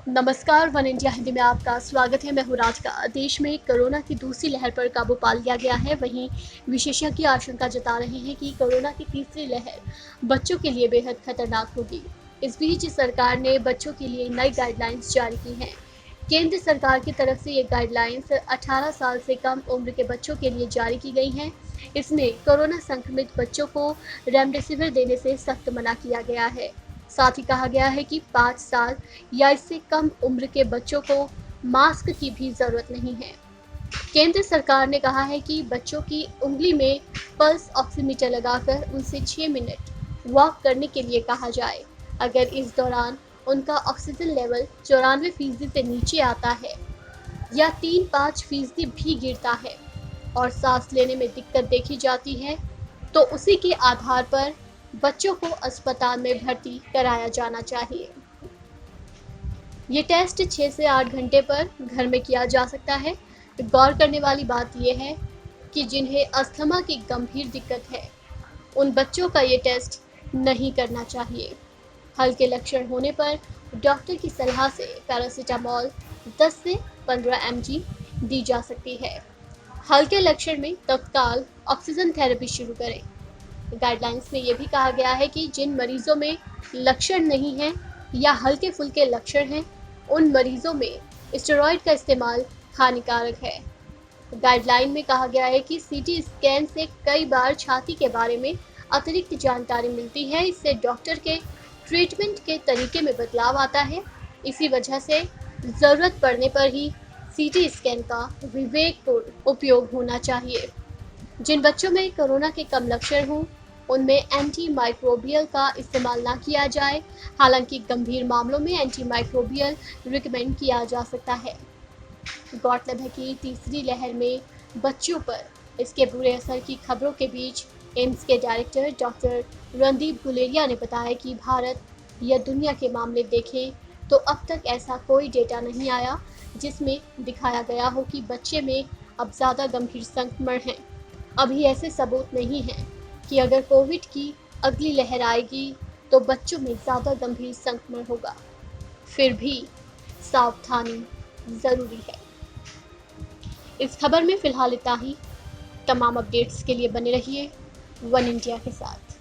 नमस्कार, one India Hindi में आपका स्वागत है। मैं हूँ राधिका। देश में कोरोना की दूसरी लहर पर काबू पा लिया गया है। वहीं विशेषज्ञ आशंका जता रहे हैं कि कोरोना की तीसरी लहर बच्चों के लिए बेहद खतरनाक होगी। इस बीच सरकार ने बच्चों के लिए नई गाइडलाइंस जारी की हैं। केंद्र सरकार की तरफ से ये गाइडलाइंस 18 साल से कम उम्र के बच्चों के लिए जारी की गई हैं। इसमें कोरोना संक्रमित बच्चों को रेमडेसिविर देने से सख्त मना किया गया है। साथ ही कहा गया है कि 5 साल या इससे कम उम्र के बच्चों को मास्क की भी जरूरत नहीं है। केंद्र सरकार ने कहा है कि बच्चों की उंगली में पल्स ऑक्सीमीटर लगाकर उनसे 6 मिनट वॉक करने के लिए कहा जाए। अगर इस दौरान उनका ऑक्सीजन लेवल 94% से नीचे आता है या 3-5% भी गिरता है और सांस लेने में दिक्कत देखी जाती है, तो उसी के आधार पर बच्चों को अस्पताल में भर्ती कराया जाना चाहिए। ये टेस्ट 6 से 8 घंटे पर घर में किया जा सकता है। गौर करने वाली बात यह है कि जिन्हें अस्थमा की गंभीर दिक्कत है, उन बच्चों का ये टेस्ट नहीं करना चाहिए। हल्के लक्षण होने पर डॉक्टर की सलाह से पैरासीटामोल 10 से 15 mg दी जा सकती है। हल्के लक्षण में तत्काल ऑक्सीजन थेरेपी शुरू करें। गाइडलाइंस में यह भी कहा गया है कि जिन मरीजों में लक्षण नहीं हैं या हल्के फुल्के लक्षण हैं, उन मरीजों में स्टेरॉयड का इस्तेमाल हानिकारक है। गाइडलाइन में कहा गया है कि सीटी स्कैन से कई बार छाती के बारे में अतिरिक्त जानकारी मिलती है। इससे डॉक्टर के ट्रीटमेंट के तरीके में बदलाव आता है। इसी वजह से ज़रूरत पड़ने पर ही सीटी स्कैन का विवेकपूर्ण उपयोग होना चाहिए। जिन बच्चों में कोरोना के कम लक्षण हों, उनमें एंटी माइक्रोबियल का इस्तेमाल ना किया जाए। हालांकि गंभीर मामलों में एंटी माइक्रोबियल रिकमेंड किया जा सकता है। गौरतलब है कि तीसरी लहर में बच्चों पर इसके बुरे असर की खबरों के बीच एम्स के डायरेक्टर डॉक्टर रणदीप गुलेरिया ने बताया कि भारत या दुनिया के मामले देखें तो अब तक ऐसा कोई डेटा नहीं आया जिसमें दिखाया गया हो कि बच्चे में अब ज़्यादा गंभीर संक्रमण है। अभी ऐसे सबूत नहीं हैं कि अगर कोविड की अगली लहर आएगी तो बच्चों में ज़्यादा गंभीर संक्रमण होगा। फिर भी सावधानी ज़रूरी है। इस खबर में फिलहाल इतना ही। तमाम अपडेट्स के लिए बने रहिए वन इंडिया के साथ।